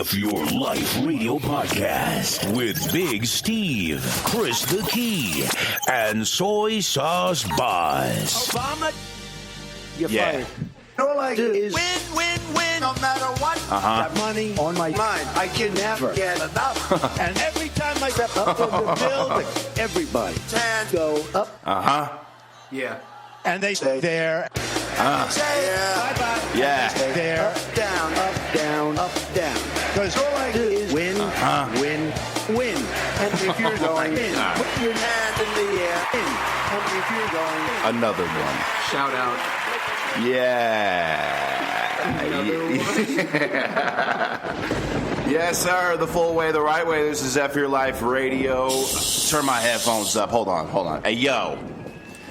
F Your Life Radio Podcast with Big Steve, Chris the Key, and Soy Sauce Boss. Obama, you're fired. All I do is win, no matter what. Got money on my mind. I can never get enough. And every time I step up in the building, everybody go up. Yeah. And they stay there. Bye-bye. Yeah. Stay there. Up, down, up, down. Because all I do is win. And if you're going in, put your hand in the air. In. And if you're going in. Another one. Shout out. Yeah. Yes, sir. The full way, the right way. This is F Your Life Radio. Turn my headphones up. Hold on. Hey, yo.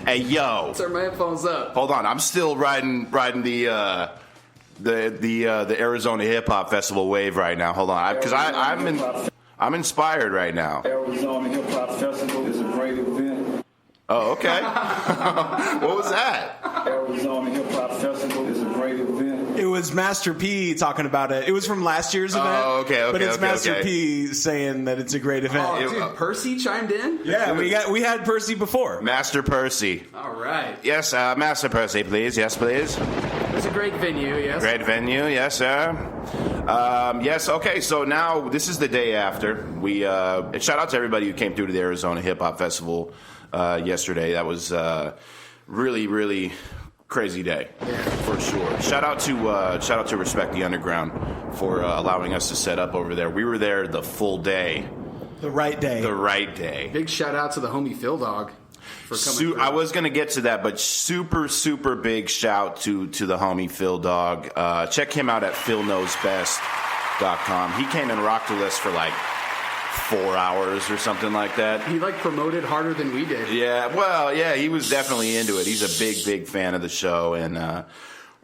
Turn my headphones up. Hold on. I'm still riding the Arizona Hip Hop Festival wave right now. Hold on, because I'm inspired right now. Arizona Hip Hop Festival is a great event. Oh, okay. What was that? Arizona Hip Hop Festival is a great event. It was Master P talking about it. It was from last year's event. Oh, okay. But it's Master P saying that it's a great event. Oh, dude, Percy chimed in? Yeah, we had Percy before. Master Percy. All right. Yes, Master Percy, please. Yes, please. It's a great venue, yes. Great venue, yes, sir. Yes, okay, so now this is the day after. We shout out to everybody who came through to the Arizona Hip Hop Festival yesterday. That was really, really crazy day, for sure. Shout out to Respect the Underground for allowing us to set up over there. We were there the full day. The right day. Big shout out to the homie Phil Dog for coming through. I was going to get to that, but super, super big shout to the homie Phil Dog. Check him out at philknowsbest.com. He came and rocked with us for like 4 hours or something like that. He promoted harder than we did. Yeah, well, yeah, he was definitely into it. He's a big fan of the show, and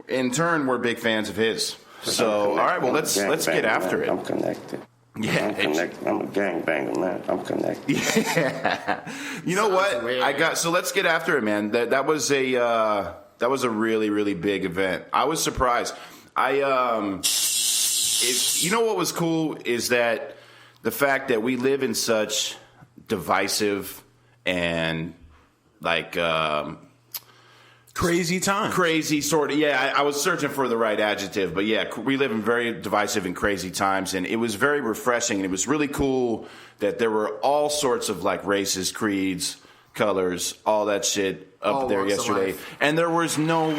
in turn, we're big fans of his. So, all right, well, let's get after it. I'm connected. Yeah, I'm connected. I'm a gangbanger, man. I'm connected. Yeah. You know what? So let's get after it, man. That was a really, really big event. I was surprised. You know what was cool is that the fact that we live in such divisive and like crazy times. Crazy sort of, yeah. I was searching for the right adjective, but yeah, we live in very divisive and crazy times, and it was very refreshing, and it was really cool that there were all sorts of like races, creeds, colors, all that shit up there yesterday, and there was no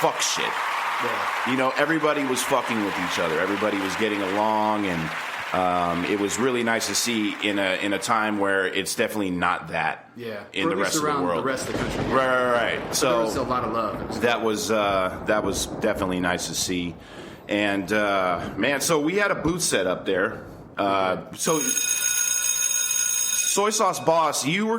fuck shit. Yeah. You know, everybody was fucking with each other. Everybody was getting along, and it was really nice to see in a time where it's definitely not that. Yeah, in the rest of the world, the rest of the country. Yeah. Right. So there was a lot of love. That was definitely nice to see, and man, so we had a booth set up there. So Soy Sauce Boss, you were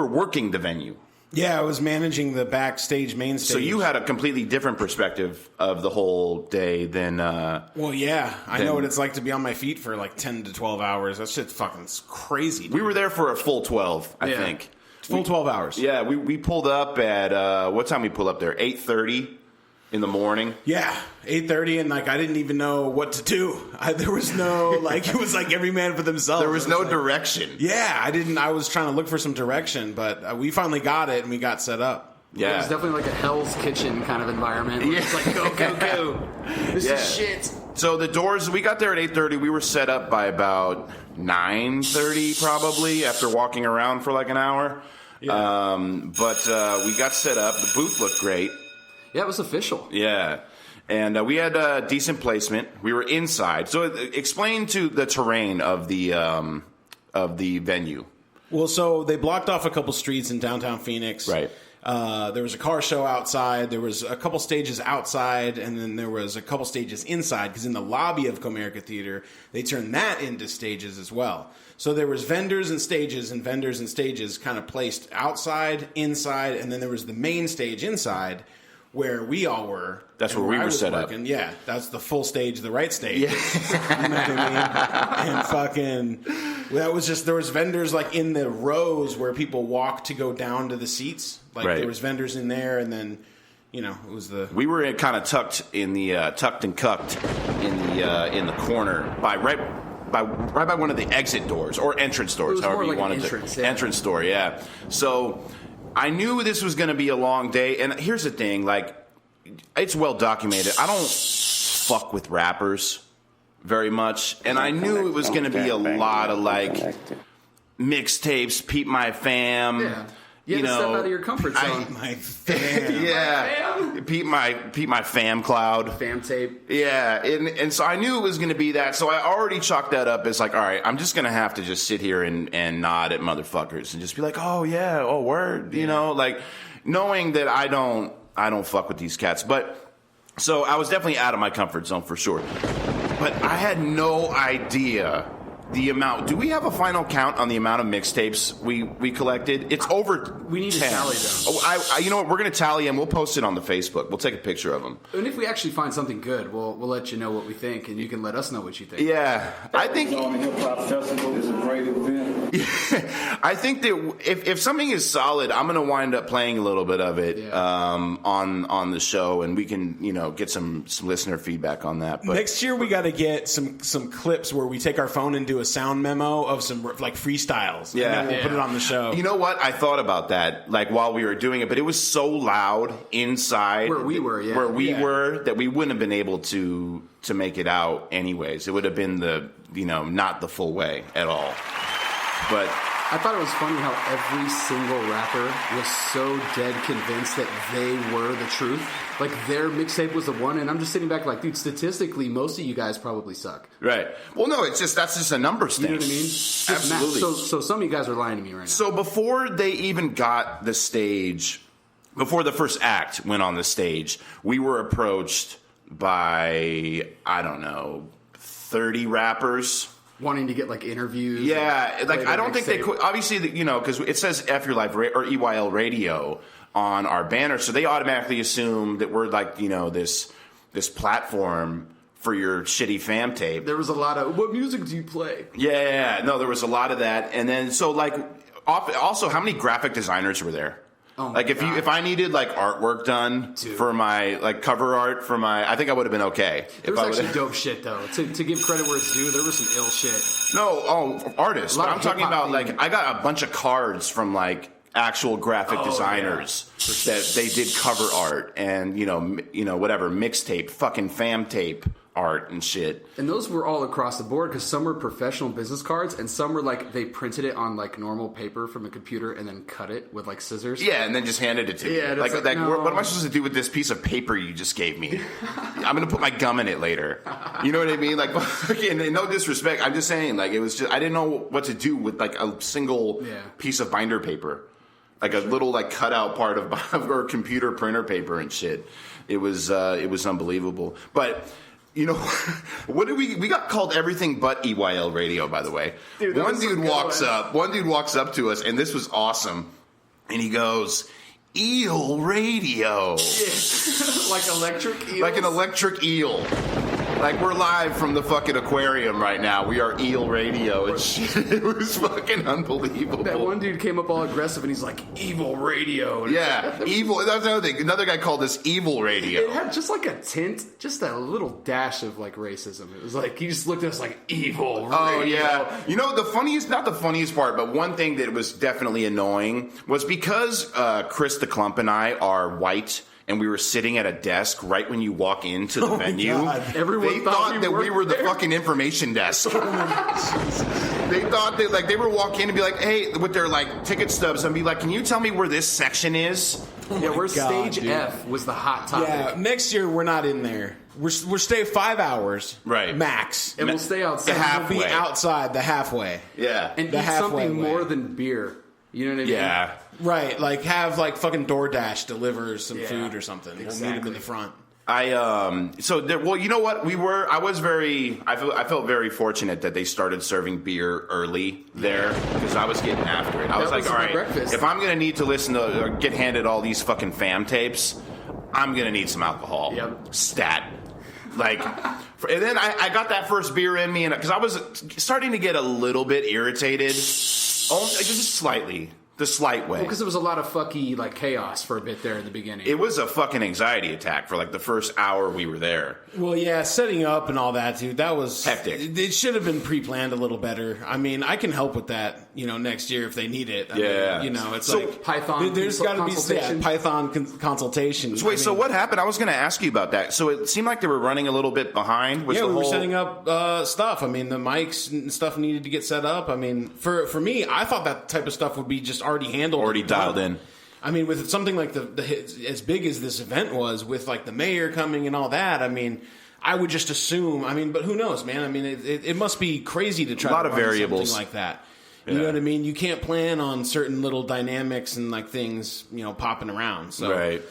working the venue. Yeah, I was managing the backstage, main stage. So you had a completely different perspective of the whole day than... well, yeah. I know what it's like to be on my feet for like 10 to 12 hours. That shit's fucking crazy, dude. We were there for a full 12, I think. Full 12 hours. Yeah, we pulled up at... what time we pulled up there? 8:30 in the morning? Yeah, 8:30, and like I didn't even know what to do. There was no... like, it was like every man for themselves. There was no direction. Yeah, I was trying to look for some direction, but we finally got it, and we got set up. Yeah. It was definitely like a Hell's Kitchen kind of environment. Yeah. It's like, go. This is shit. So the doors, we got there at 8:30. We were set up by about 9:30 probably after walking around for like an hour. Yeah. But we got set up. The booth looked great. Yeah, it was official. Yeah. And we had a decent placement. We were inside. So explain to the terrain of the venue. Well, so they blocked off a couple streets in downtown Phoenix. Right. There was a car show outside. There was a couple stages outside, and then there was a couple stages inside, because in the lobby of Comerica Theater, they turned that into stages as well. So there was vendors and stages kind of placed outside, inside, and then there was the main stage inside, where we all were. That's where we were set up. Yeah, that's the full stage, the right stage. Yeah. You know what I mean? And fucking, that was just, there was vendors like in the rows where people walk to go down to the seats. Like there was vendors in there, and then it was the. We were kind of tucked and cucked in the corner right by one of the exit doors or entrance doors, however you wanted to. Entrance door, yeah. So I knew this was going to be a long day, and here's the thing, like, it's well documented. I don't fuck with rappers very much, and I knew it was going to be a lot of like mixtapes, Peep My Fam. Yeah. You had to step out of your comfort zone. My fam. Yeah. Peep my fam cloud. Fam tape. Yeah. And so I knew it was going to be that. So I already chalked that up as like, all right, I'm just going to have to just sit here and nod at motherfuckers and just be like, oh yeah, oh word, like knowing that I don't fuck with these cats. But so I was definitely out of my comfort zone for sure. But I had no idea the amount. Do we have a final count on the amount of mixtapes we collected? It's over. We need 10. to tally them. Oh, you know what? We're going to tally them. We'll post it on the Facebook. We'll take a picture of them. And if we actually find something good, we'll let you know what we think, and you can let us know what you think. Yeah, I think The Hip Hop Festival is a great event. I think that if something is solid, I'm going to wind up playing a little bit of it on the show, and we can get some listener feedback on that. But next year we got to get some clips where we take our phone and do a sound memo of some like freestyles. Yeah, and then we'll put it on the show. You know what? I thought about that like while we were doing it, but it was so loud inside where we were, that we wouldn't have been able to make it out anyways. It would have been not the full way at all. But I thought it was funny how every single rapper was so dead convinced that they were the truth. Like, their mixtape was the one, and I'm just sitting back like, dude, statistically, most of you guys probably suck. Right. Well, no, that's just a numbers thing. You know what I mean? Absolutely. So some of you guys are lying to me right now. So before they even got the stage, before the first act went on the stage, we were approached by, 30 rappers. Wanting to get like interviews. Yeah, like I don't think they could. Obviously, because it says F Your Life or EYL Radio on our banner, so they automatically assume that we're like this platform for your shitty fam tape. There was a lot of, what music do you play? Yeah, no, there was a lot of that, and then so like also how many graphic designers were there? Oh my like God. if I needed like artwork done for my like cover art for my, I think I would have been okay. There was actually dope shit though. To give credit where it's due, there was some ill shit. No, artists. But I'm talking about like I got a bunch of cards from like actual graphic designers that they did cover art and whatever mixtape, fucking fam tape art and shit. And those were all across the board because some were professional business cards and some were like they printed it on like normal paper from a computer and then cut it with like scissors. Yeah, and then just handed it to me. Yeah, like no. What am I supposed to do with this piece of paper you just gave me? I'm gonna put my gum in it later. You know what I mean? Like, and no disrespect, I'm just saying like it was just I didn't know what to do with like a single piece of binder paper. Like a little like cutout part of or computer printer paper and shit. It was unbelievable. But what did we got called everything but EYL Radio, by the way. Dude, one dude walks up to us, and this was awesome. And he goes, EYL Radio. Like electric eels? Like an electric eel. Like we're live from the fucking aquarium right now. We are EYL Radio and shit. It was fucking unbelievable. That one dude came up all aggressive and he's like, Evil Radio. Yeah, evil. That's another thing. Another guy called this Evil Radio. It had just like a tint, just a little dash of like racism. It was like, he just looked at us like, Evil Radio. Oh, yeah. Not the funniest part, but one thing that was definitely annoying was because Chris the Clump and I are white, and we were sitting at a desk right when you walk into the venue. Everyone they thought that we were the fucking information desk. They thought that like they were walk in and be like, hey, with their like ticket stubs and be like, can you tell me where this section is? We're stage dude. F was the hot topic. Yeah, next year we're not in there. We're staying 5 hours, right? Max, and we'll stay outside. Halfway. We'll be outside the halfway. Yeah, and the eat something more than beer. You know what I mean? Yeah. Right, like have like fucking DoorDash deliver some food or something. Exactly. We'll meet them in the front. You know what? I felt very fortunate that they started serving beer early there because I was getting after it. I was like, all right, if I'm gonna need to listen to or get handed all these fucking fam tapes, I'm gonna need some alcohol. Yep. Stat. Like, and then I got that first beer in me, and because I was starting to get a little bit irritated, just slightly. The slight way. Because there was a lot of fucky, like, chaos for a bit there in the beginning. It was a fucking anxiety attack for, like, the first hour we were there. Well, yeah, setting up and all that, dude, that was... hectic. It should have been pre-planned a little better. I mean, I can help with that, next year if they need it. I mean, it's so like... Python there's got to be Python consultation. So wait, so what happened? I was going to ask you about that. So it seemed like they were running a little bit behind. We were setting up stuff. I mean, the mics and stuff needed to get set up. I mean, for me, I thought that type of stuff would be just already handled. Already dialed in. I mean, with something like as big as this event was, with like the mayor coming and all that, I mean, I would just assume. I mean, but who knows, man? I mean, it must be crazy to try a lot to of run variables something like that. You know what I mean? You can't plan on certain little dynamics and like things, popping around. So, right.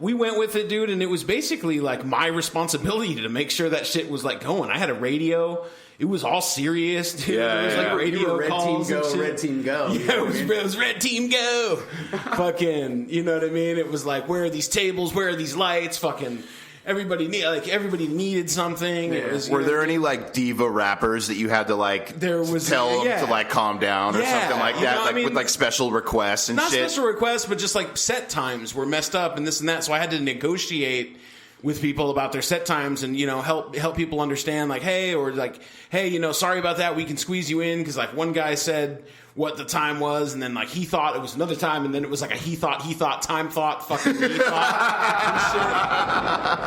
We went with it, dude, and it was basically like my responsibility to make sure that shit was like going. I had a radio. It was all serious, dude. Yeah, it was like radio red calls team go, and shit. red team go. Yeah, it was red team go. Fucking, you know what I mean? It was like, where are these tables? Where are these lights? Fucking everybody needed something. Yeah. It was, Were there any like diva rappers that you had to like tell them to like calm down or something like that, with like special requests and not shit? Not special requests, but just like set times were messed up and this and that. So I had to negotiate with people about their set times and help people understand like hey, sorry about that, we can squeeze you in, because like one guy said what the time was, and then like he thought it was another time, and then it was like a he thought time thought fucking he thought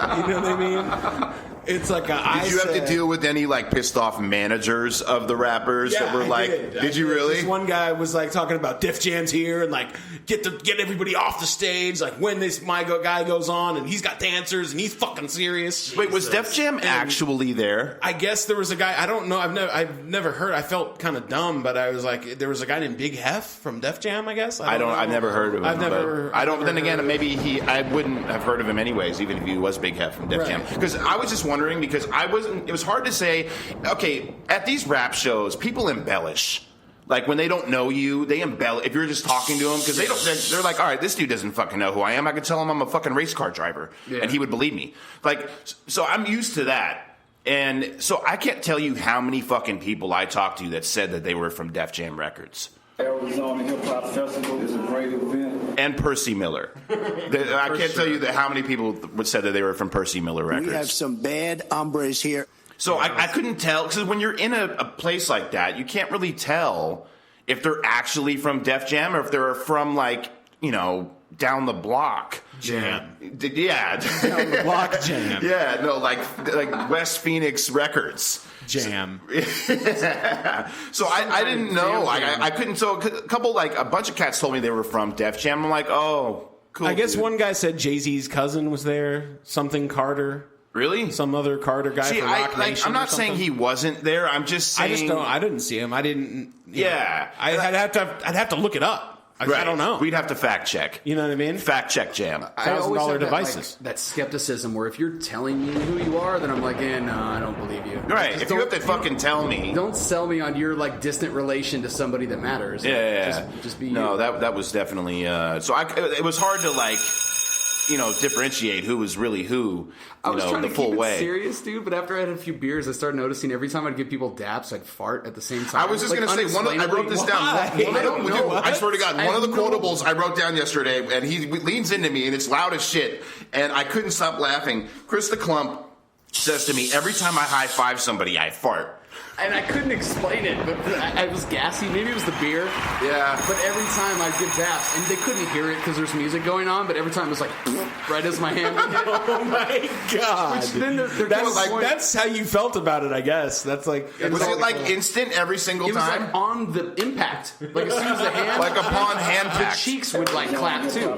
and shit. You know what I mean? It's like Did you have to deal with any like pissed off managers of the rappers that were like? Did you really? This one guy was like talking about Def Jam's here and like get everybody off the stage. Like when this guy goes on and he's got dancers and he's fucking serious. Wait, was Def Jam actually there? I guess there was a guy. I don't know. I've never heard. I felt kind of dumb, but I was like, there was a guy named Big Hef from Def Jam. I guess I've never heard of him. I don't. Then again, maybe I wouldn't have heard of him anyways, even if he was Big Hef from Def Jam. Because I was just wondering, because it was hard to say, okay, at these rap shows, people embellish. Like, when they don't know you, they embellish. If you're just talking to them, because they're like, all right, this dude doesn't fucking know who I am. I could tell him I'm a fucking race car driver, and he would believe me. Like, so I'm used to that. And so I can't tell you how many fucking people I talked to that said that they were from Def Jam Records. Arizona Hip Hop Festival is a great event. And Percy Miller. I can't tell you how many people would say that they were from Percy Miller Records. We have some bad hombres here. So I couldn't tell, because when you're in a place like that, you can't really tell if they're actually from Def Jam or if they're from, like, down the block. Jam. Yeah. Down the block jam. Yeah, no, like West Phoenix Records. Jam. So I didn't know. I couldn't. So a bunch of cats told me they were from Def Jam. I'm like, oh, cool. I guess dude. one guy said Jay-Z's cousin was there. Something Carter. Really? Some other Carter guy from Rock Nation. I'm not saying he wasn't there. I'm just saying. I didn't see him. I didn't. Yeah. I'd have to look it up. I don't know. We'd have to fact check. You know what I mean? Fact check Jam. $1,000 devices. That skepticism where if you're telling me who you are, then I'm like, no, I don't believe you. Right. If you have to fucking tell me. Don't sell me on your like distant relation to somebody that matters. Yeah. Just be you. No, that was definitely. It was hard to like, differentiate who was really who. I was trying the to full keep way. it serious, dude. But after I had a few beers, I started noticing every time I'd give people daps, I'd fart at the same time. I was just going to say, I wrote this down. I swear to God, one of the quotables I wrote down yesterday, and he leans into me, and it's loud as shit, and I couldn't stop laughing. Chris the Clump says to me, every time I high-five somebody, I fart. And I couldn't explain it, but I was gassy. Maybe it was the beer. Yeah. But every time I'd give daps, and they couldn't hear it because there's music going on, but every time it was like, right as my hand would hit. Oh my God. Which then that's how you felt about it, I guess. That's like... Was it like instant every single time? It was like on the impact. Like as soon as the hand... Like upon hand pack. The cheeks would like clap too.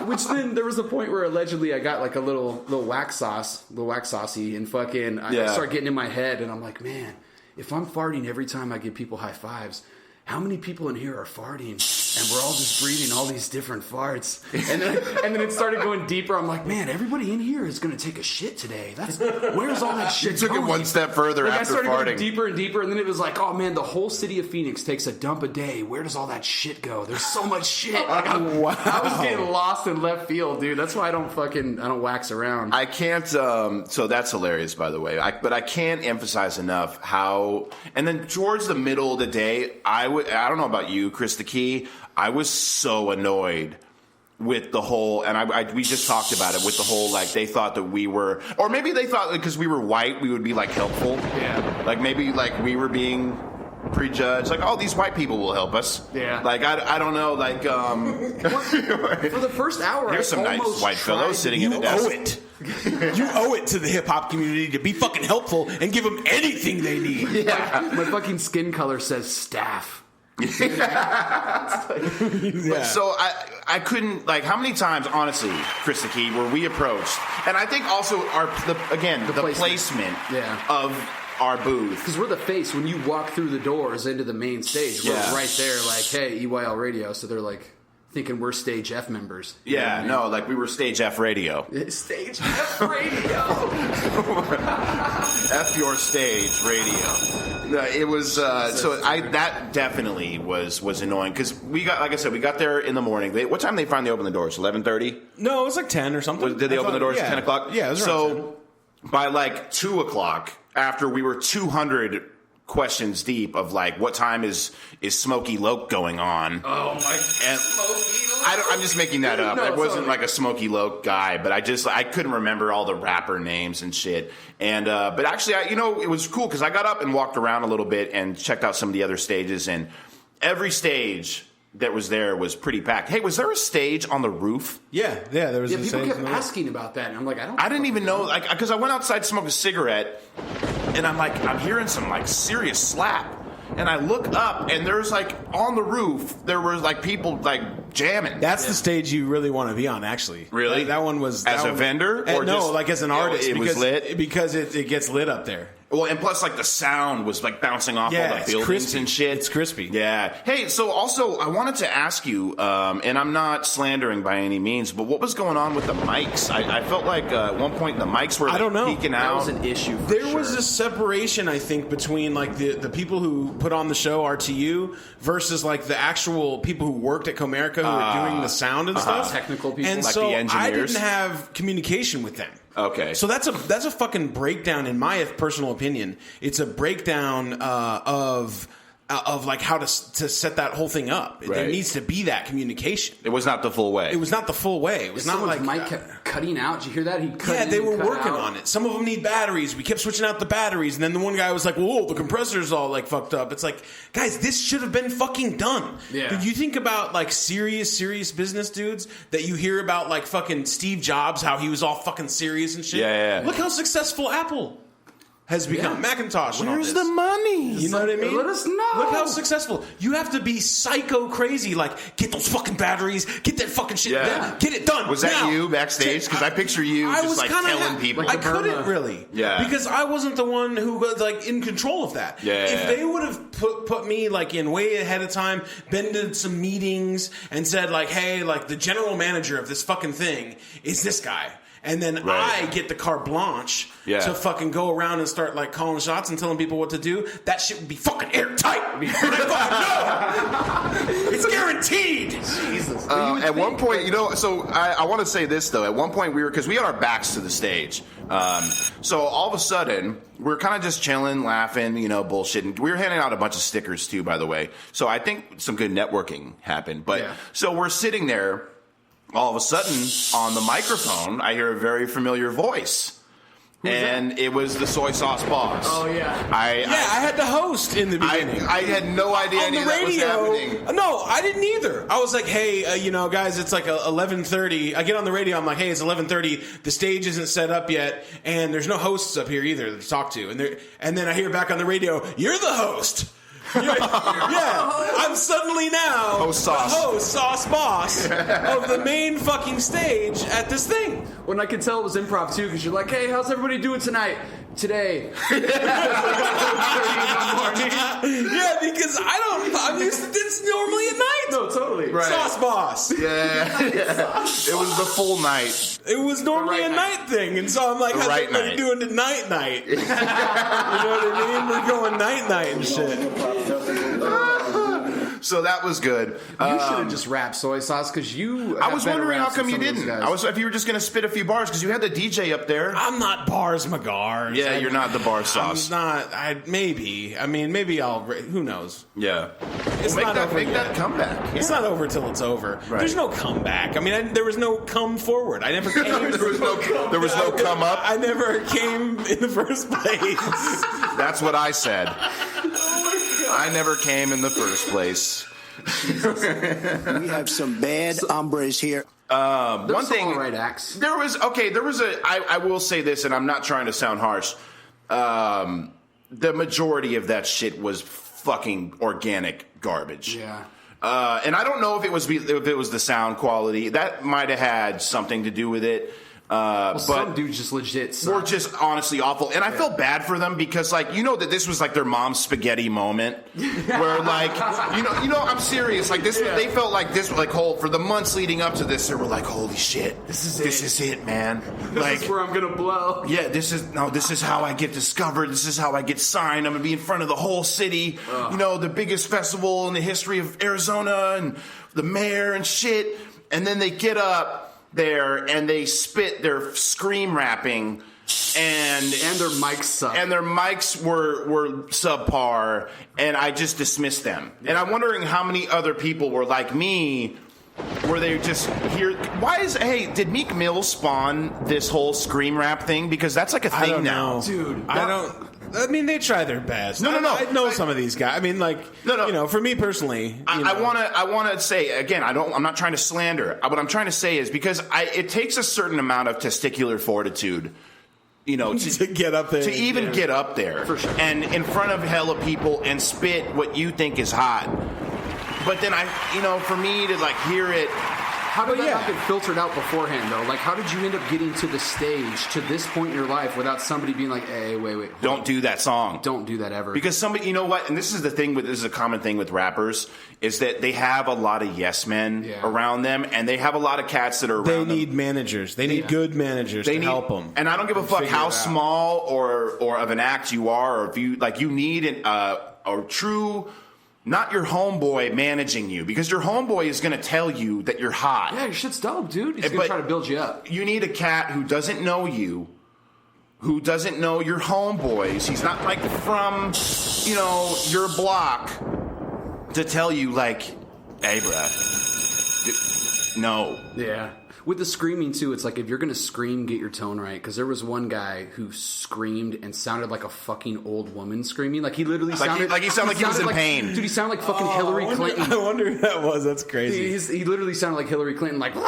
Which then there was a point where allegedly I got like a little wax saucy, and fucking I start getting in my head, and I'm like, man, if I'm farting every time I give people high fives, how many people in here are farting and we're all just breathing all these different farts. And then it started going deeper. I'm like, man, everybody in here is going to take a shit today. Where's all that shit You took going? it one step further like, after I started farting. going deeper and deeper, and then it was like, oh man, the whole city of Phoenix takes a dump a day. Where does all that shit go? There's so much shit. Like, I was getting lost in left field, dude. That's why I don't wax around. I can't. So that's hilarious, by the way. But I can't emphasize enough how. And then towards the middle of the day, I don't know about you, Chris the Key. I was so annoyed with the whole, and we just talked about it with the whole, like, they thought that we were, or maybe they thought because we were white, we would be like helpful. Yeah. Like maybe like we were being prejudged, like, oh, these white people will help us. Yeah. Like I don't know, like for the first hour, there's some nice white fellows sitting in the desk. You owe it. You owe it to the hip hop community to be fucking helpful and give them anything they need. Yeah. My fucking skin color says staff. Yeah. So I couldn't, like, how many times, honestly, Chris the Key, were we approached? And I think also the placement of our booth. Because we're the face. When you walk through the doors into the main stage, we're right there like, hey, EYL Radio. So they're like thinking we're Stage F members. Yeah, you know what I mean? No, like we were Stage F Radio. Stage F Radio. F your stage radio. No, it was that definitely was annoying because we got, like I said, we got there in the morning. What time did they finally open the doors? 11:30? No, it was like 10 or something. Did they open the doors at 10 o'clock? Yeah, it was around 10. By like 2 o'clock, after we were 200 questions deep of like, what time is Smokey Loke going on? Oh my! And Smokey Loke. I'm just making that up. It wasn't like a Smokey Loke guy, but I couldn't remember all the rapper names and shit. And but actually, it was cool because I got up and walked around a little bit and checked out some of the other stages, and every stage that was there was pretty packed. Hey, was there a stage on the roof? Yeah, there was. Yeah, people kept asking about that, and I'm like, I didn't even know, like, because I went outside to smoke a cigarette, and I'm hearing some like serious slap, and I look up, and there's like on the roof there was like people like jamming. That's the stage you really want to be on, actually. Really? That one was as a vendor, or no, just, like as an artist. It was lit because it gets lit up there. Well, and plus, like, the sound was, like, bouncing off all the buildings crispy. And shit. It's crispy. Yeah. Hey, so also, I wanted to ask you, and I'm not slandering by any means, but what was going on with the mics? I felt like at one point the mics were, like, peeking out. That was an issue for There was a separation, I think, between, like, the people who put on the show, RTU, versus, like, the actual people who worked at Comerica who were doing the sound and stuff. Technical people. And like so the engineers. I didn't have communication with them. Okay. So that's a fucking breakdown, in my personal opinion. It's a breakdown of like how to set that whole thing up. Right. There needs to be that communication. It was not the full way. It was not the full way. It was not like mic kept cutting out. Did you hear that? He cut. they were working on it. Some of them need batteries. We kept switching out the batteries, and then the one guy was like, "Whoa, the compressor's all like fucked up." It's like, guys, this should have been fucking done. Yeah. Dude, you think about like serious business dudes that you hear about, like fucking Steve Jobs, how he was all fucking serious and shit. Yeah. Look how successful Apple has become. Macintosh. And all Where's this. the money? You know what I mean? Let us know. Look how successful. You have to be psycho crazy. Like, get those fucking batteries. Get that fucking shit. Yeah. Get it done. Was that now. you backstage? Because I picture you just like telling people. I couldn't really. Yeah. Because I wasn't the one who was like in control of that. Yeah. If they would have put me like in way ahead of time, been to some meetings and said like, hey, like the general manager of this fucking thing is this guy. And then I get the carte blanche to fucking go around and start like calling shots and telling people what to do. That shit would be fucking airtight. It's guaranteed. Jesus. At one point, so I want to say this though. At one point, because we had our backs to the stage. So all of a sudden, we're kind of just chilling, laughing, bullshitting. We were handing out a bunch of stickers too, by the way. So I think some good networking happened. But so we're sitting there. All of a sudden, on the microphone, I hear a very familiar voice. And it was the soy sauce boss. Oh, yeah. I had the host in the beginning. I had no idea any of that was happening. No, I didn't either. I was like, hey, guys, it's like 11:30. I get on the radio. I'm like, hey, it's 11:30. The stage isn't set up yet, and there's no hosts up here either to talk to. And then I hear back on the radio, you're the host. I'm suddenly now the host sauce boss of the main fucking stage at this thing. When I could tell it was improv too, because you're like, hey, how's everybody doing tonight? Today. Yeah, because I'm used to this normally at night. No, totally. Right. Sauce Boss. Yeah. It was the full night. It was normally a night thing, and so I'm like, how's right everybody night. doing the night? You know what I mean? We're going night and shit. So that was good. You should have just rapped Soy Sauce because you. I was wondering how come you didn't. If you were just going to spit a few bars because you had the DJ up there. I'm not Bars McGars. Yeah, you're not the bar sauce. I'm not. Maybe. I mean, maybe I'll. Who knows? Yeah. It's make not over make yet. that comeback. It's not over till it's over. Right. There's no comeback. I mean, there was no come forward. I never came. There was no come up. I never came in the first place. That's what I said. I never came in the first place. We have some bad hombres here. One thing, all right acts. There was I will say this, and I'm not trying to sound harsh. The majority of that shit was fucking organic garbage. Yeah. And I don't know if it was the sound quality. That might have had something to do with it. But some but dudes just legit suck. were just honestly awful, and I felt bad for them because, like, you know that this was like their mom's spaghetti moment, where like, you know, I'm serious. Like this, they felt like this, like for the months leading up to this, they were like, holy shit, this is it, man. Like, this is where I'm gonna blow. Yeah, this is how I get discovered. This is how I get signed. I'm gonna be in front of the whole city. You know, the biggest festival in the history of Arizona, and the mayor and shit. And then they get up there and they spit their scream rapping, and their mics suck. And their mics were subpar, and I just dismissed them. Yeah. And I'm wondering how many other people were like me, where they just hear. Did Meek Mill spawn this whole scream rap thing? Because that's like a thing now, dude. I mean, they try their best. No. I know some of these guys. I mean, like, No. You know, for me personally, I want to say again. I'm not trying to slander. What I'm trying to say is because it takes a certain amount of testicular fortitude, you know, to get up there, to even get up there, for sure, and in front of hella people and spit what you think is hot. But then for me to like hear it. How did that not get filtered out beforehand, though? Like, how did you end up getting to the stage to this point in your life without somebody being like, hey, wait. Don't do that song. Don't do that ever. Because somebody, you know what? And this is a common thing with rappers, is that they have a lot of yes men around them, and they have a lot of cats that are around them. They need managers. They need good managers to help them. And I don't give a fuck how small or of an act you are, or if you need a true... Not your homeboy managing you, because your homeboy is going to tell you that you're hot. Yeah, your shit's dope, dude. He's going to try to build you up. You need a cat who doesn't know you, who doesn't know your homeboys. He's not like from, your block to tell you like, hey, bruh, no. Yeah. With the screaming, too, it's like if you're going to scream, get your tone right. Because there was one guy who screamed and sounded like a fucking old woman screaming. Like he literally sounded like he was in pain. Dude, he sounded like fucking Hillary Clinton. I wonder who that was. That's crazy. He literally sounded like Hillary Clinton. Like, dude,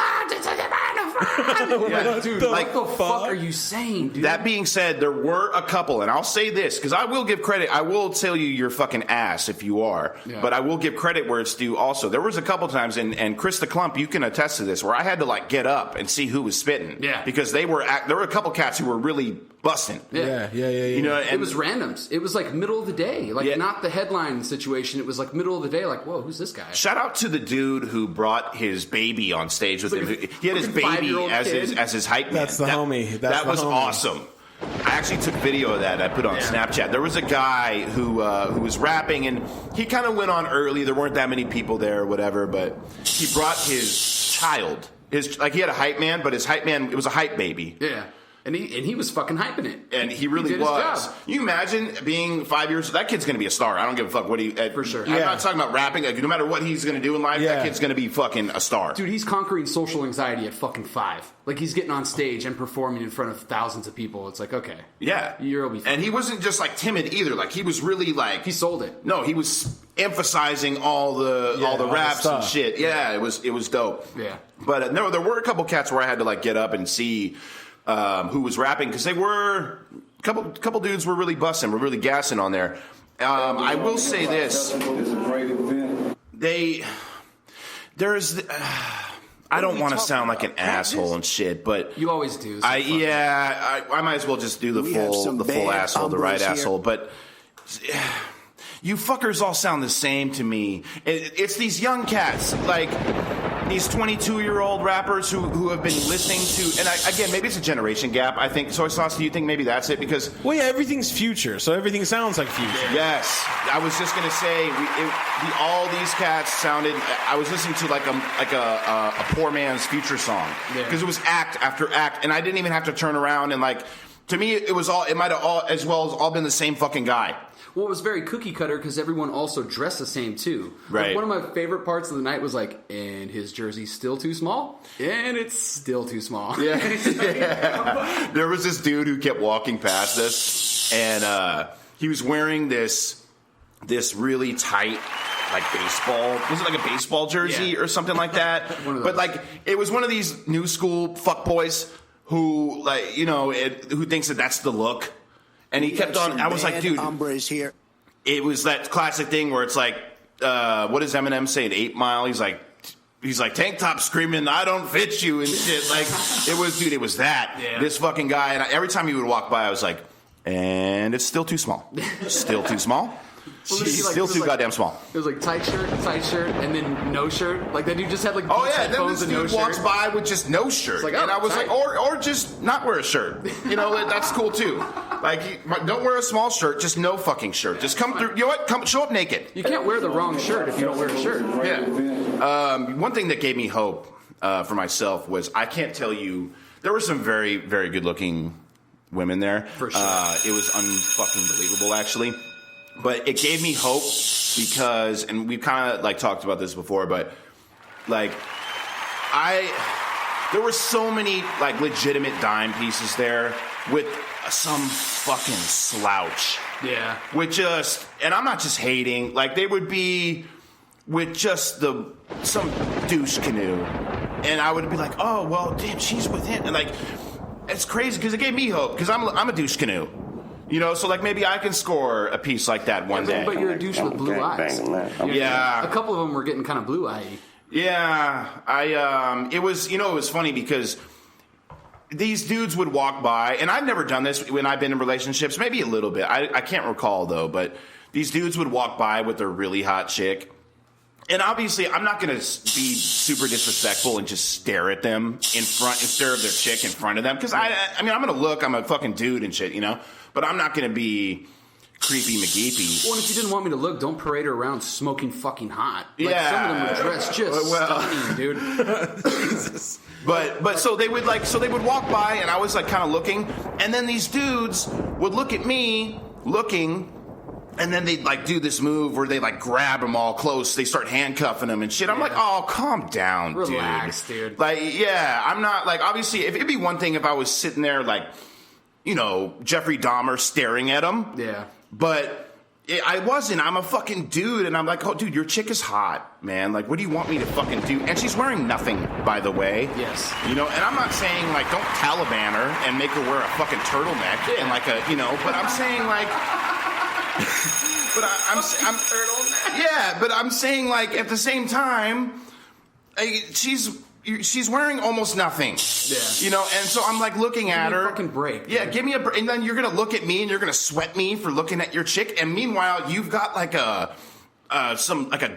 what the fuck are you saying, dude? That being said, there were a couple, and I'll say this, because I will give credit. I will tell you you're fucking ass if you are. Yeah. But I will give credit where it's due also. There was a couple times, and Chris the Clump, you can attest to this, where I had to like get up and see who was spitting. Yeah. Because there were a couple cats who were really busting. Yeah. You know, and it was randoms. It was like middle of the day. Like not the headline situation. It was like middle of the day. Like, whoa, who's this guy? Shout out to the dude who brought his baby on stage with him. He had his baby as his hype man. That's the homie. That was awesome. I actually took video of that. I put on Snapchat. There was a guy who was rapping, and he kind of went on early. There weren't that many people there or whatever, but he brought his child. He had a hype man, but his hype man, it was a hype baby. Yeah. And he was fucking hyping it. And he really was. You imagine being 5 years... That kid's going to be a star. I don't give a fuck what he... For sure. I'm not talking about rapping. Like, no matter what he's going to do in life, that kid's going to be fucking a star. Dude, he's conquering social anxiety at fucking 5. Like, he's getting on stage and performing in front of thousands of people. It's like, okay. Yeah. You'll be fine. And he wasn't just, like, timid either. Like, he was really, like... He sold it. No, he was emphasizing all the raps and shit. Yeah, it was dope. Yeah. But no, there were a couple cats where I had to, like, get up and see... who was rapping, because they were a couple dudes were really busting, were really gassing on there. I will say this: I I don't want to sound like an asshole and shit, but you always do. So I might as well just do the full asshole, the right asshole. But you fuckers all sound the same to me. It's these young cats, like these 22-year-old rappers who have been listening to, and again, maybe it's a generation gap, I think. Soy Sauce, do you think maybe that's it? Because well, yeah, everything's future, so everything sounds like future. Yes, I was just gonna say, all these cats sounded. I was listening to like a poor man's Future song because it was act after act, and I didn't even have to turn around and like. To me, it might have all been the same fucking guy. Well, it was very cookie cutter because everyone also dressed the same too. Right. Like, one of my favorite parts of the night was like, and his jersey's still too small, and it's still too small. Yeah. There was this dude who kept walking past us, and he was wearing this really tight, like baseball. Was it like a baseball jersey or something like that? But like, it was one of these new school fuckboys who, like, you know, who thinks that that's the look. And he kept on. I was like, dude, here. It was that classic thing where it's like, what does Eminem say in 8 Mile? He's like tank top screaming, "I don't fit you" and shit. Like, it was that. Yeah. This fucking guy. And every time he would walk by, I was like, and it's still too small. Still too small. Well, She's still too goddamn small. It was like tight shirt, and then no shirt. Like that dude just had like then this dude walks by with just no shirt, like, and I was like, or just not wear a shirt. You know, that's cool too. Like, don't wear a small shirt, just no fucking shirt. Just come through. You know what? Come show up naked. You can't wear the wrong shirt if you don't wear a shirt. Yeah. One thing that gave me hope for myself was I can't tell you there were some very very good looking women there. For sure. It was unfucking believable actually. But it gave me hope because, and we've kind of like talked about this before, but like there were so many like legitimate dime pieces there with some fucking slouch. Yeah. With just, and I'm not just hating, like they would be with just some douche canoe. And I would be like, oh, well, damn, she's with him. And like, it's crazy because it gave me hope because I'm a douche canoe. You know, so like maybe I can score a piece like that one day. But you're a douche with blue eyes. Yeah. A couple of them were getting kind of blue-eyed. Yeah. It was funny because these dudes would walk by, and I've never done this when I've been in relationships, maybe a little bit. I can't recall though, but these dudes would walk by with their really hot chick. And obviously, I'm not going to be super disrespectful and just stare at them stare at their chick in front of them. Because, I mean, I'm going to look. I'm a fucking dude and shit, you know? But I'm not going to be creepy McGeepy. Well, if you didn't want me to look, don't parade her around smoking fucking hot. Like, some of them were dressed just stunning, dude. Jesus. But so they would walk by, and I was like kind of looking. And then these dudes would look at me looking. And then they'd like do this move where they like grab them all close. They start handcuffing them and shit. I'm like, oh, calm down, relax, dude. Like, yeah, I'm not like, obviously, if it'd be one thing if I was sitting there like, you know, Jeffrey Dahmer staring at him. Yeah. But I wasn't. I'm a fucking dude. And I'm like, oh, dude, your chick is hot, man. Like, what do you want me to fucking do? And she's wearing nothing, by the way. Yes. You know, and I'm not saying like, don't Taliban her and make her wear a fucking turtleneck and like a, you know, but I'm saying like... But but I'm saying like at the same time, she's wearing almost nothing. Yeah. You know, and so I'm like looking at her. Fucking break. Yeah, give me a break. And then you're gonna look at me and you're gonna sweat me for looking at your chick. And meanwhile, you've got like a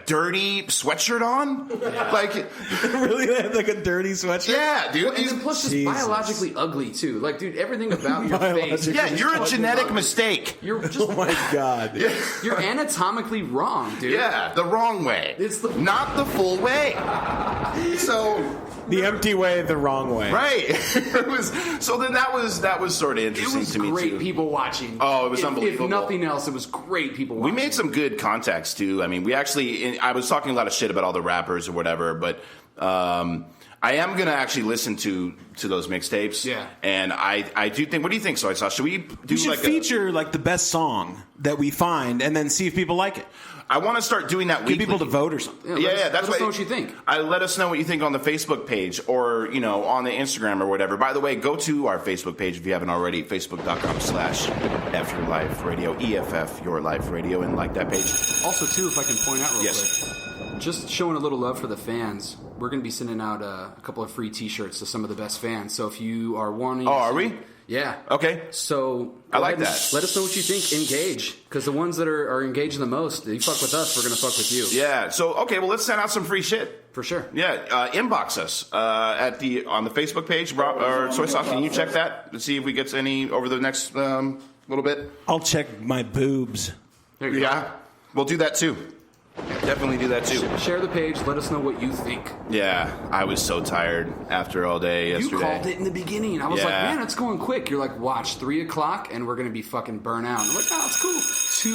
dirty sweatshirt on. Yeah. Like really, like a dirty sweatshirt. Yeah, dude. Well, and plus, just biologically ugly too. Like, dude, everything about your face. Yeah, you're a genetic mistake. You're just. Oh my god. You're anatomically wrong, dude. Yeah, the wrong way. It's not the full way. So. The empty way, the wrong way. Right. So then that was sort of interesting to me too. It was great people watching. Oh, it was unbelievable. If nothing else, it was great people watching. We made some good contacts too. I mean, I was talking a lot of shit about all the rappers or whatever, but I am going to actually listen to those mixtapes. Yeah. And I do think, what do you think, Soy Sauce? Should we do feature like the best song that we find and then see if people like it? I want to start doing that weekly. Get people to vote or something. Yeah, that's let us know what you think. Let us know what you think on the Facebook page or, you know, on the Instagram or whatever. By the way, go to our Facebook page if you haven't already, facebook.com/F Your Life Radio, EFF Your Life Radio, and like that page. Also, too, if I can point out real quick. just showing a little love for the fans, we're going to be sending out a couple of free T-shirts to some of the best fans. So if you are wanting... Oh, are we? Yeah. Okay. So I like that. Let us know what you think. Engage. Because the ones that are engaging the most, you fuck with us, we're going to fuck with you. Yeah. So, okay, well, let's send out some free shit. For sure. Yeah. Inbox us on the Facebook page. Or Soy Sauce, can you check that to see if we get any over the next little bit? I'll check my boobs. There you go. We'll do that too. Definitely do that too. Share the page. Let us know what you think. Yeah, I was so tired after all day yesterday. You called it in the beginning. I was like, man, it's going quick. You're like, watch, 3 o'clock, and we're going to be fucking burnt out. I'm like, oh, it's cool.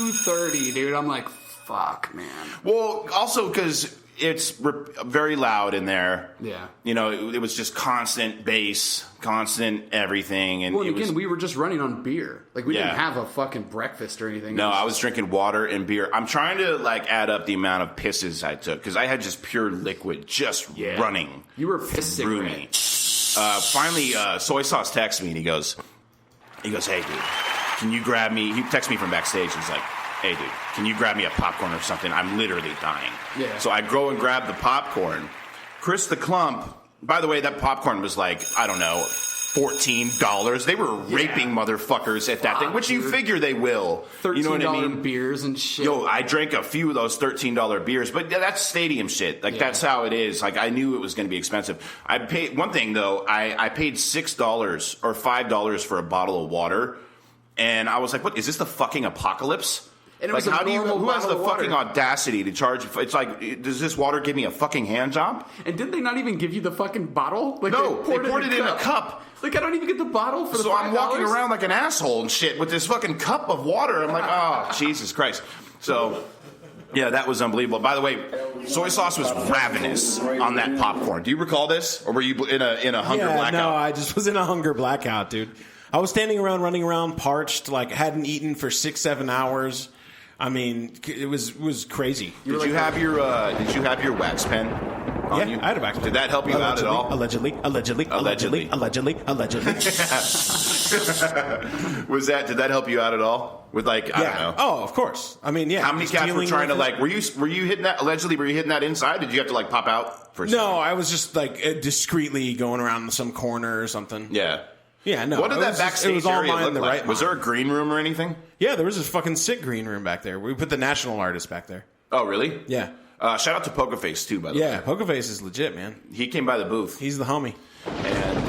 2:30, dude. I'm like, fuck, man. Well, also because it's very loud in there. Yeah. You know, it was just constant bass, constant everything. And we were just running on beer. Like, we didn't have a fucking breakfast or anything. No, I was drinking water and beer. I'm trying to, like, add up the amount of pisses I took, because I had just pure liquid just running. You were piss sick through me. Finally, Soy Sauce texts me, and he goes, hey, dude, can you grab me? He texts me from backstage. He's like, hey, dude, can you grab me a popcorn or something? I'm literally dying. Yeah. So I go and grab the popcorn. Chris the Clump, by the way, that popcorn was like, I don't know, $14. They were raping motherfuckers at that thing, which you figure they will. $13 you know what I mean? beers and shit. Yo, I drank a few of those $13 beers, but that's stadium shit. Like, that's how it is. Like, I knew it was going to be expensive. I paid, one thing though, I paid $6 or $5 for a bottle of water, and I was like, what, is this the fucking apocalypse? And it like, was who has the water. fucking audacity to charge? It's like, does this water give me a fucking hand job? And did they not even give you the fucking bottle? Like, no, they poured it in a cup. Like, I don't even get the bottle for the $5. So I'm walking around like an asshole and shit with this fucking cup of water. I'm like, oh, Jesus Christ. So, yeah, that was unbelievable. By the way, Soy Sauce was ravenous on that popcorn. Do you recall this? Or were you in a hunger blackout? No, I just was in a hunger blackout, dude. I was standing around, running around, parched, like hadn't eaten for 6-7 hours. I mean, it was crazy. Did you have your wax pen on you? I had a wax pen. Did that help you out at all? Allegedly. Was that? Did that help you out at all? With like, I don't know. Oh, of course. I mean, yeah. How many cats were trying to like? Were you hitting that? Allegedly, were you hitting that inside? Did you have to like pop out for? No, I was just like discreetly going around some corner or something. Yeah. Yeah, no. What did that backstage area look like? Right was there a green room or anything? Yeah, there was this fucking sick green room back there. We put the national artist back there. Oh, really? Yeah. Shout out to Pokerface too, by the way. Yeah, Pokerface is legit, man. He came by the booth. He's the homie. And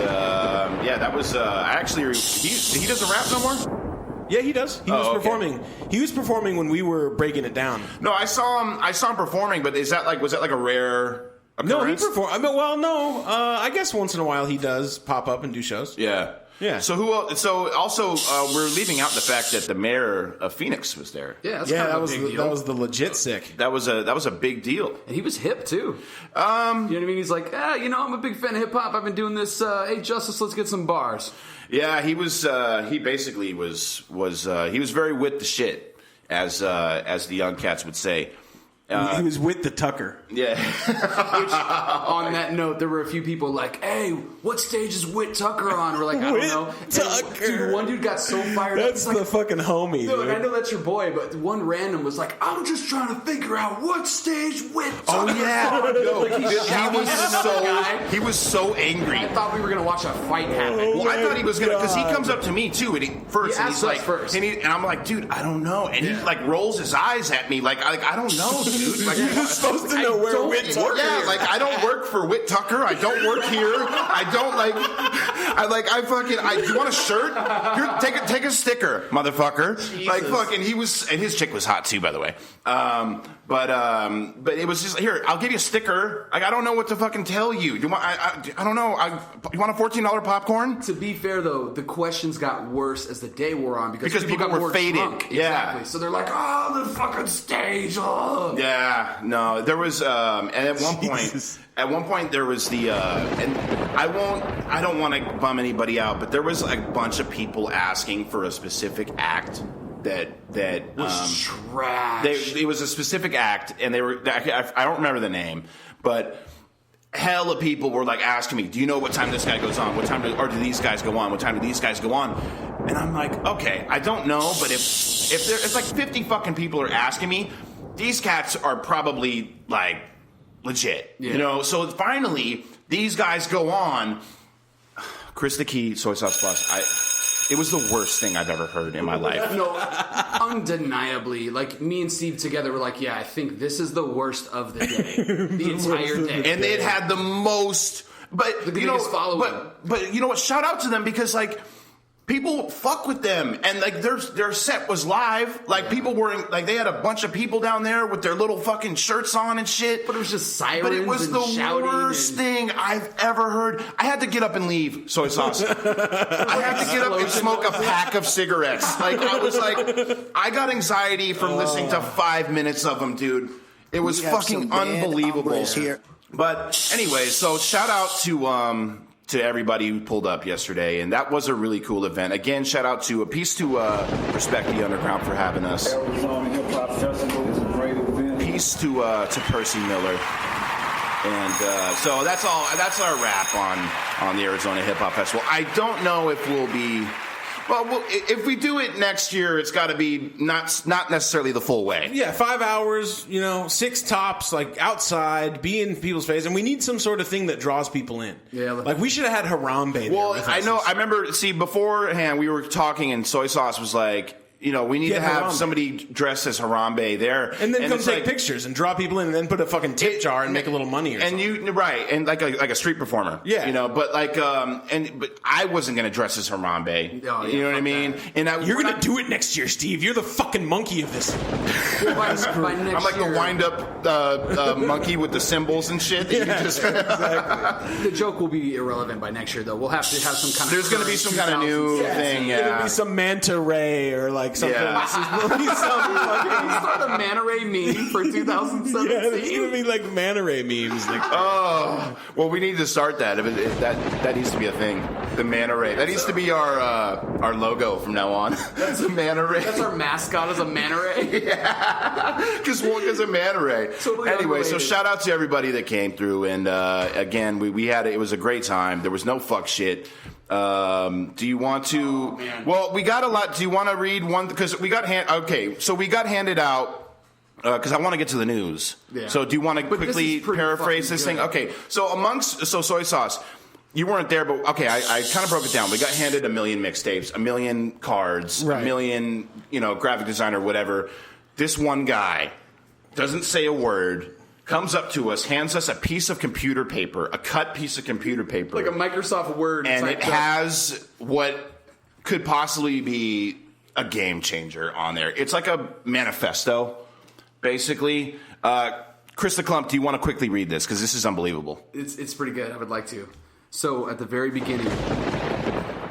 yeah, that was actually he doesn't rap no more. Yeah, he does. He was performing. He was performing when we were breaking it down. No, I saw him performing, but was that like a rare occurrence? No, he performed. I mean, well, no. I guess once in a while he does pop up and do shows. Yeah. Yeah. So also we're leaving out the fact that the mayor of Phoenix was there. Yeah, that's kind of a big deal. That was the legit sick. That was a big deal. And he was hip too. You know what I mean? He's like, I'm a big fan of hip hop. I've been doing this. Hey, Justice, let's get some bars. Yeah, he was. He basically was. He was very with the shit, as the young cats would say. He was with the Tucker. Yeah. Which, on that note, there were a few people like, hey, what stage is Whit Tucker on? We're like, I don't know. Tucker. Dude, one dude got so fired up. That's the fucking homie, dude. dude. I know that's your boy, but one random was like, I'm just trying to figure out what stage Whit Tucker Oh, yeah. Yo, like he was so angry. I thought we were going to watch a fight happen. Well, I thought he was going to, because he comes up to me, too, and he's like, first. And I'm like, dude, I don't know. And he, like, rolls his eyes at me like I don't know, dude. Like, You're supposed to know where Whit Tucker is. Yeah, like, I don't work for Whit Tucker. I don't work here. I don't, do you want a shirt? Here, take a sticker, motherfucker. Jesus. Like, fucking, and his chick was hot, too, by the way. But it was just, here, I'll give you a sticker. Like, I don't know what to fucking tell you. You want, I don't know. You want a $14 popcorn? To be fair, though, the questions got worse as the day wore on because people got were more faded. drunk. Yeah. Exactly. So they're like, oh, the fucking stage. Oh. Yeah. No, there was, and at one point there was the, and I don't want to bum anybody out, but there was a bunch of people asking for a specific act that was trash. It was a specific act, and they were, I don't remember the name, but hell of people were like asking me, do you know what time this guy goes on? What time do these guys go on? What time do these guys go on? And I'm like, okay, I don't know, but if like 50 fucking people are asking me, these cats are probably like legit. You know, so finally these guys go on. Chris the Key, Soy Sauce Plus. It was the worst thing I've ever heard in my life. No, undeniably. Like, me and Steve together were like, yeah, I think this is the worst of the day. The entire day. And they'd had the most... But, you know, but you know what? Shout out to them because, like, people fuck with them, and like their set was live. Like people were like they had a bunch of people down there with their little fucking shirts on and shit. But it was just sirens. But it was and the worst thing I've ever heard. I had to get up and leave Soy Sauce. I had to get up and smoke a pack of cigarettes. Like I was like, I got anxiety from listening to 5 minutes of them, dude. It was fucking unbelievable. Here. But anyway, so shout out to everybody who pulled up yesterday, and that was a really cool event. Again, shout out to Peace to Respect the Underground for having us. Arizona Hip Hop Festival is a great event. Peace to Percy Miller. And so that's all. That's our wrap on the Arizona Hip Hop Festival. I don't know if we'll be. Well, if we do it next year, it's got to be not necessarily the full way. Yeah, 5 hours, 6 tops, like outside, be in people's face, and we need some sort of thing that draws people in. Yeah, like we should have had Harambe there. Well, I know. I remember. See, beforehand we were talking, and Soy Sauce was like, we need to have somebody dressed as Harambe there, and then come take pictures and draw people in, and then put a fucking tip jar and make a little money or something. And like a street performer, but like but I wasn't gonna dress as Harambe. Oh, you know what I mean? That. And you're gonna do it next year, Steve. You're the fucking monkey of this. Well, by next I'm like year, the wind up monkey with the cymbals and shit. That you just exactly. The joke will be irrelevant by next year, though. We'll have to have some kind of. There's gonna be some kind of new thing. Yeah. It'll be some manta ray or like something. Yeah. Can we start a manta ray meme for 2017? Yeah, there's gonna be like manta ray memes. Like, well, we need to start that. That needs to be a thing. The manta ray. That needs to be our logo from now on. That's a manta ray. That's our mascot as a manta ray. Yeah, because a manta ray. Totally anyway, unrelated. So shout out to everybody that came through, and again, we had it was a great time. There was no fuck shit. Do you want to? Well, we got a lot. Do you want to read one? Because we got we got handed out. Because I want to get to the news. Yeah. So do you want to quickly paraphrase this thing? Okay. So Soy Sauce, you weren't there, but okay, I kind of broke it down. We got handed 1 million mixtapes, 1 million cards, right. 1 million, graphic designer, whatever. This one guy doesn't say a word. Comes up to us, hands us a piece of computer paper, a cut piece of computer paper. Like a Microsoft Word. And it has what could possibly be a game changer on there. It's like a manifesto, basically. Chris the Clump, do you want to quickly read this? Because this is unbelievable. It's pretty good. I would like to. So, at the very beginning,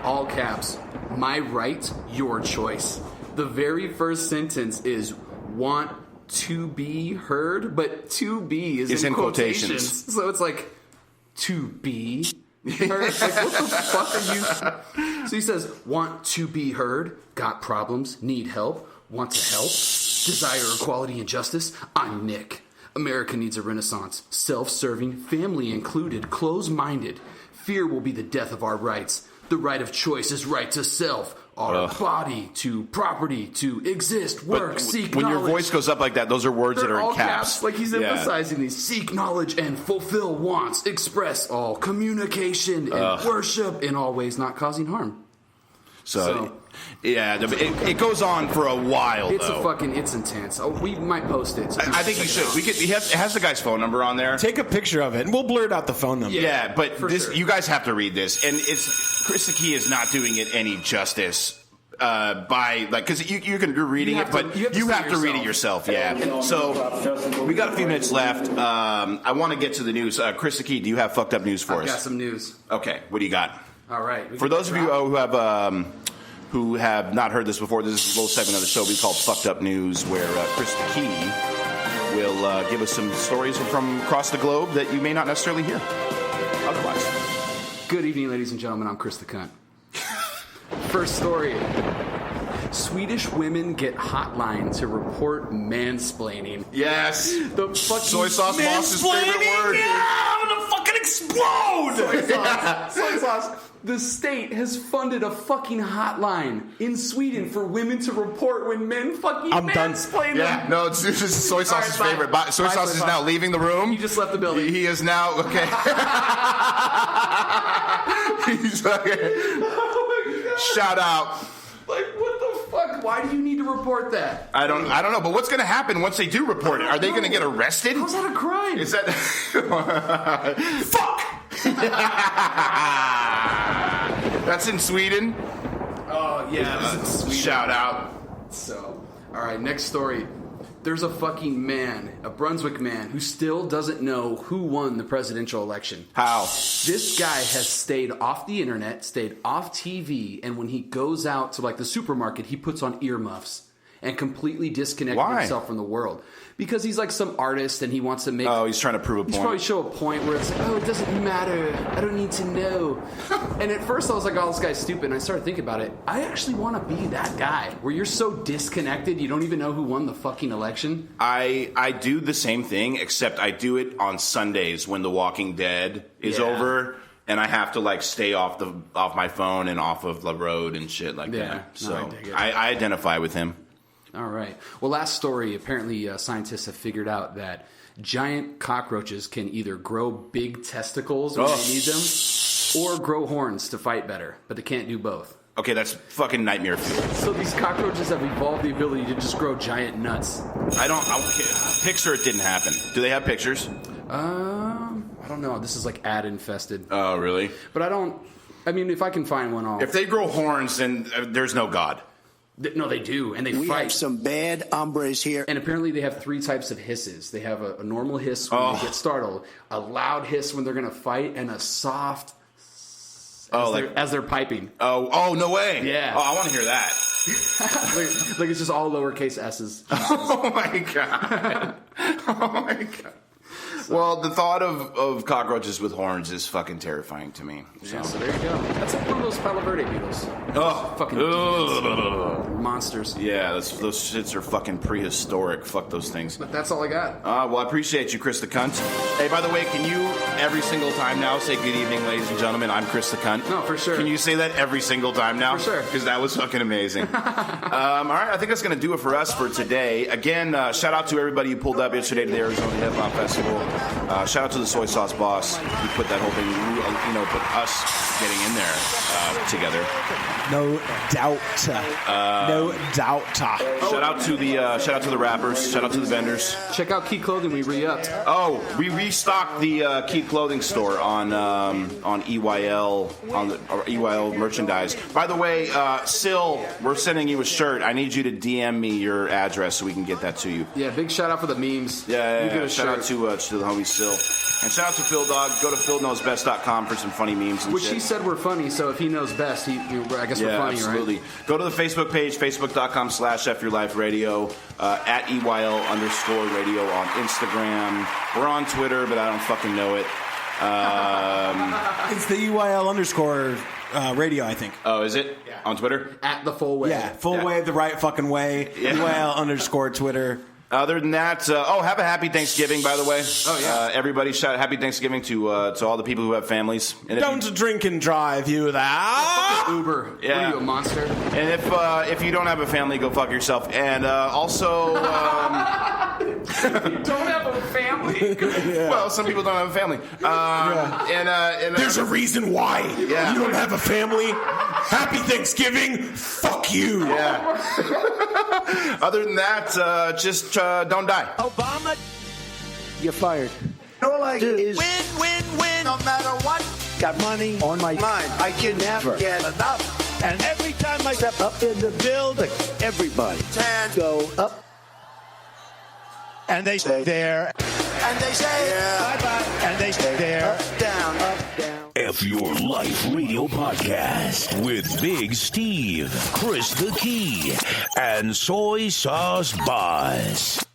all caps, my right, your choice. The very first sentence is, want to be heard, but to be is in quotations. So it's like, to be heard? Like, what the fuck are you? So he says, want to be heard, got problems, need help, want to help, desire equality and justice. I'm Nick. America needs a renaissance. Self-serving, family included, close-minded. Fear will be the death of our rights. The right of choice is right to self. Our body, to property, to exist, work, seek when knowledge. When your voice goes up like that, those are words that are in caps. Like he's emphasizing these. Seek knowledge and fulfill wants. Express all communication and worship in all ways not causing harm. So it goes on for a while. It's intense. We might post it. So I think you should. It has the guy's phone number on there. Take a picture of it, and we'll blur out the phone number. Yeah, but you guys have to read this, and Chris the Key is not doing it any justice. Because you're reading it, but you have to read it yourself. Yeah. So we got a few minutes left. I want to get to the news. Chris the Key, do you have fucked up news for us? I've got some news. Okay. What do you got? All right. For those of you who have not heard this before, this is a little segment of the show we call Fucked Up News, where Chris the Key will give us some stories from across the globe that you may not necessarily hear otherwise. Good evening, ladies and gentlemen. I'm Chris the Cunt. First story. Swedish women get hotline to report mansplaining. Yes. The fucking Soy Sauce Boss's favorite word. Yeah, I'm gonna fucking explode. Soy sauce. The state has funded a fucking hotline in Sweden for women to report when men fucking mansplain them. Yeah, no, this is Soy Sauce's favorite. Soy Sauce is now leaving the room. He just left the building. He is now, okay. He's okay. Oh shout out. Like, what the fuck? Why do you need to report that? I don't know, but what's going to happen once they do report it? Are they going to get arrested? How's that a crime? Is that... Fuck! That's in Sweden. Oh, yeah, this is in Sweden. Shout out. So, all right, next story. There's a fucking man, a Brunswick man, who still doesn't know who won the presidential election. How? This guy has stayed off the internet, stayed off TV, and when he goes out to like the supermarket, he puts on earmuffs and completely disconnected himself from the world. Because he's like some artist and he wants to make... Oh, he's trying to prove a point. He's probably show a point where it's like, oh, it doesn't matter. I don't need to know. And at first I was like, oh, this guy's stupid. And I started thinking about it. I actually want to be that guy where you're so disconnected you don't even know who won the fucking election. I do the same thing, except I do it on Sundays when The Walking Dead is over. And I have to like stay off my phone and off of the road and shit like that. So I identify with him. All right. Well, last story. Apparently, scientists have figured out that giant cockroaches can either grow big testicles when they need them, or grow horns to fight better. But they can't do both. Okay, that's fucking nightmare fuel. So these cockroaches have evolved the ability to just grow giant nuts. I don't picture it didn't happen. Do they have pictures? I don't know. This is like ad infested. Oh, really? But I mean, if I can find one, if they grow horns, then there's no God. No, they do, and they we fight. We have some bad hombres here. And apparently they have 3 types of hisses. They have a normal hiss when they get startled, a loud hiss when they're going to fight, and a soft as they're piping. Oh, no way. Yeah. Oh, I want to hear that. like it's just all lowercase S's. Oh, my God. Oh, my God. Well, the thought of cockroaches with horns is fucking terrifying to me. So. Yeah, so there you go. That's like one of those Palo Verde beetles. Oh, fucking monsters. Yeah, those shits are fucking prehistoric. Fuck those things. But that's all I got. Well, I appreciate you, Chris the Cunt. Hey, by the way, can you every single time now say good evening, ladies and gentlemen? I'm Chris the Cunt. No, for sure. Can you say that every single time now? For sure. Because that was fucking amazing. All right, I think that's going to do it for us for today. Again, shout out to everybody who pulled up yesterday to the Arizona Hip Hop Festival. Shout out to the Soy Sauce boss who put that whole thing, put us getting in there together. No doubt. No doubt. Shout out to the rappers. Shout out to the vendors. Check out Key Clothing. We re-upped. Oh, we restocked the Key Clothing store on EYL EYL merchandise. By the way, Sil, we're sending you a shirt. I need you to DM me your address so we can get that to you. Yeah, big shout out for the memes. Yeah. Shout out to the homie Sil. And shout out to Phil Dog. Go to philknowsbest.com for some funny memes and Which shit. he said were funny, so if he knows best, I guess we're funny, absolutely. Right? Go to the Facebook page, facebook.com/FYourLifeRadio, at EYL_radio on Instagram. We're on Twitter, but I don't fucking know it. It's the EYL_radio, I think. Oh, is it? Yeah. On Twitter? At the full way. Yeah, full way the right fucking way. Yeah. EYL_Twitter. Other than that, have a happy Thanksgiving, by the way. Oh, yeah. Everybody shout happy Thanksgiving to all the people who have families. And don't drink and drive, you that. Uber. Yeah. What are you, a monster? And if you don't have a family, go fuck yourself. And also... You don't have a family? Yeah. Well, some people don't have a family. And there's a reason why. Yeah. You don't have a family. Happy Thanksgiving. Fuck you. Yeah. Other than that, just don't die. Obama, you're fired. All I do is win, no matter what. Got money on my mind. I can never get enough. And every time I step up in the building, everybody go up. And they stay there. And they say bye-bye. And they stay there. Up, down, up, down. F Your Life Radio Podcast with Big Steve, Chris the Key, and Soy Sauce Boss.